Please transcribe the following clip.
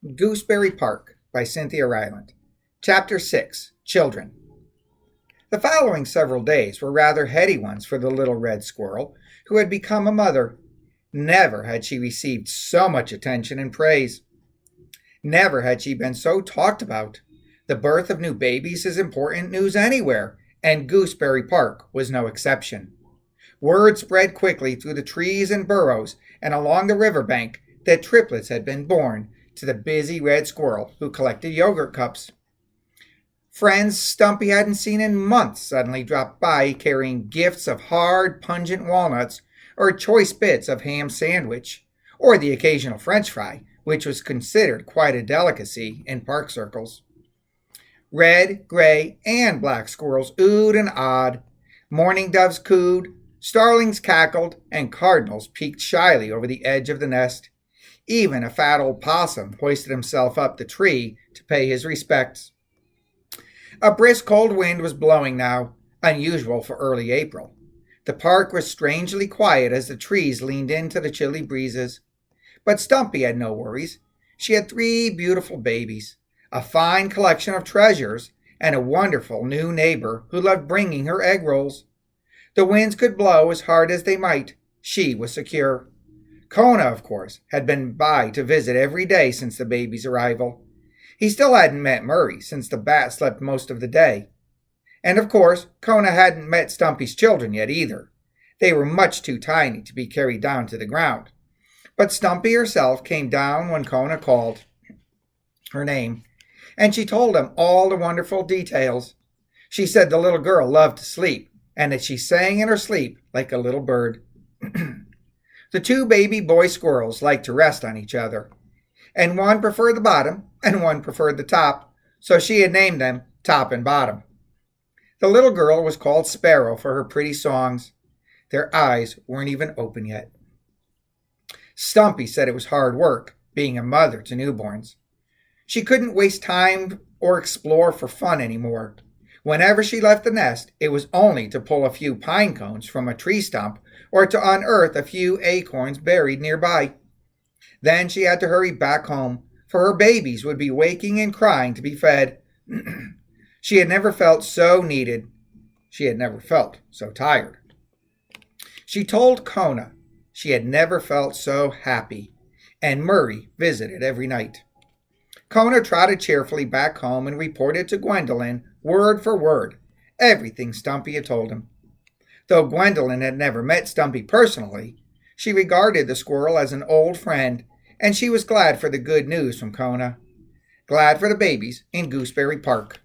Gooseberry Park by Cynthia Rylant. Chapter 6 Children. The following several days were rather heady ones for the little red squirrel, who had become a mother. Never had she received so much attention and praise. Never had she been so talked about. The birth of new babies is important news anywhere, and Gooseberry Park was no exception. Word spread quickly through the trees and burrows and along the river bank that triplets had been born to the busy red squirrel who collected yogurt cups. Friends Stumpy hadn't seen in months suddenly dropped by carrying gifts of hard, pungent walnuts or choice bits of ham sandwich, or the occasional French fry, which was considered quite a delicacy in park circles. Red, gray, and black squirrels oohed and awed. Mourning doves cooed, starlings cackled, and cardinals peeked shyly over the edge of the nest. Even a fat old possum hoisted himself up the tree to pay his respects. A brisk cold wind was blowing now, unusual for early April. The park was strangely quiet as the trees leaned into the chilly breezes. But Stumpy had no worries. She had 3 beautiful babies, a fine collection of treasures, and a wonderful new neighbor who loved bringing her egg rolls. The winds could blow as hard as they might. She was secure. Kona, of course, had been by to visit every day since the baby's arrival. He still hadn't met Murray since the bat slept most of the day. And of course, Kona hadn't met Stumpy's children yet either. They were much too tiny to be carried down to the ground. But Stumpy herself came down when Kona called her name, and she told him all the wonderful details. She said the little girl loved to sleep, and that she sang in her sleep like a little bird. The 2 baby boy squirrels liked to rest on each other, and one preferred the bottom and one preferred the top, so she had named them Top and Bottom. The little girl was called Sparrow for her pretty songs. Their eyes weren't even open yet. Stumpy said it was hard work, being a mother to newborns. She couldn't waste time or explore for fun anymore. Whenever she left the nest, it was only to pull a few pine cones from a tree stump or to unearth a few acorns buried nearby. Then she had to hurry back home, for her babies would be waking and crying to be fed. She had never felt so needed. She had never felt so tired. She told Kona she had never felt so happy, and Murray visited every night. Kona trotted cheerfully back home and reported to Gwendolyn, word for word, everything Stumpy had told him. Though Gwendolyn had never met Stumpy personally, she regarded the squirrel as an old friend, and she was glad for the good news from Kona. Glad for the babies in Gooseberry Park.